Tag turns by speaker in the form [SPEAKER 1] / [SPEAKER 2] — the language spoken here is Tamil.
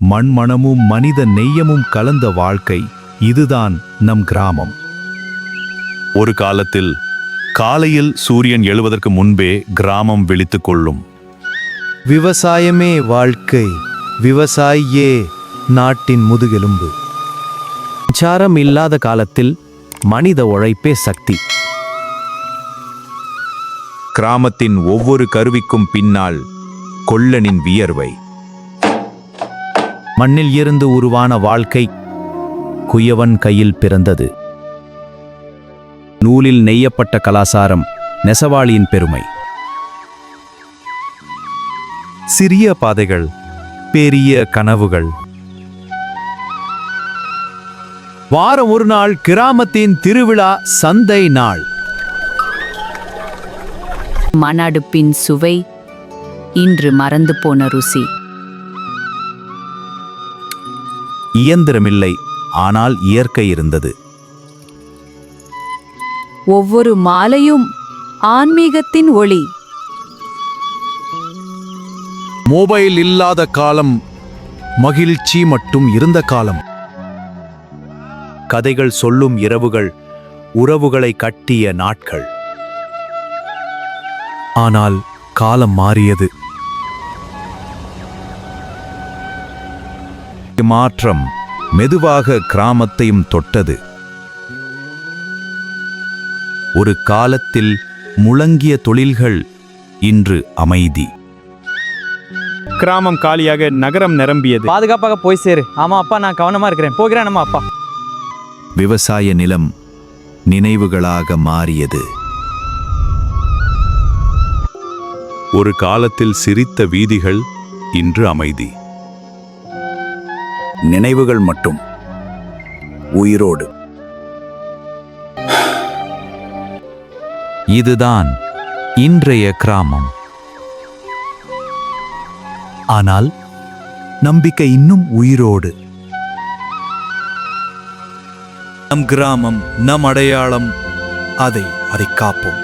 [SPEAKER 1] மண்மணமும் மனித நெய்யமும் கலந்த வாழ்க்கை. இதுதான் நம் கிராமம்.
[SPEAKER 2] ஒரு காலத்தில் காலையில் சூரியன் எழுவதற்கு முன்பே கிராமம் விழித்துக் கொள்ளும்.
[SPEAKER 1] விவசாயமே வாழ்க்கை, விவசாயியே நாட்டின் முதுகெலும்பு.
[SPEAKER 3] மின்சாரம் இல்லாத காலத்தில் மனித உழைப்பே சக்தி.
[SPEAKER 4] கிராமத்தின் ஒவ்வொரு கருவிக்கும் பின்னால் கொல்லனின் வியர்வை.
[SPEAKER 3] மண்ணில் இருந்து உருவான வாழ்க்கை குயவன் கையில் பிறந்தது. நூலில் நெய்யப்பட்ட கலாசாரம் நெசவாளியின் பெருமை.
[SPEAKER 1] சிறிய பாதைகள், பெரிய கனவுகள். வாரம் ஒரு நாள் கிராமத்தின் திருவிழா சந்தை நாள்.
[SPEAKER 5] மணடுப்பின் சுவை, இன்று மறந்து போன ருசி.
[SPEAKER 3] இயந்திரமில்லை, ஆனால் இயற்கை இருந்தது.
[SPEAKER 5] ஒவ்வொரு மாலையும் ஆன்மீகத்தின் ஒளி.
[SPEAKER 1] மொபைல் இல்லாத காலம், மகிழ்ச்சி மட்டும் இருந்த காலம்.
[SPEAKER 3] கதைகள் சொல்லும் இரவுகள், உறவுகளை கட்டிய நாட்கள்.
[SPEAKER 1] ஆனால் காலம் மாறியது.
[SPEAKER 4] மாற்றம் மெதுவாக கிராமத்தையும் தொட்டது. ஒரு காலத்தில் முழங்கிய தொழில்கள் இன்று அமைதி.
[SPEAKER 6] கிராமம் காலியாக நகரம் நிரம்பியது.
[SPEAKER 7] பாதுகாப்பாக போய் சேரு. ஆமா அப்பா, நான் கவனமா இருக்கிறேன். போகிறேன் நம்ம அப்பா.
[SPEAKER 4] விவசாய நிலம் நினைவுகளாக மாறியது.
[SPEAKER 2] ஒரு காலத்தில் சிரித்த வீதிகள் இன்று அமைதி.
[SPEAKER 4] நினைவுகள் மட்டும் உயிரோடு.
[SPEAKER 3] இதுதான் இன்றைய கிராமம்.
[SPEAKER 1] ஆனால் நம்பிக்கை இன்னும் உயிரோடு. நம் கிராமம், நம் அடையாளம், அதை காப்போம்.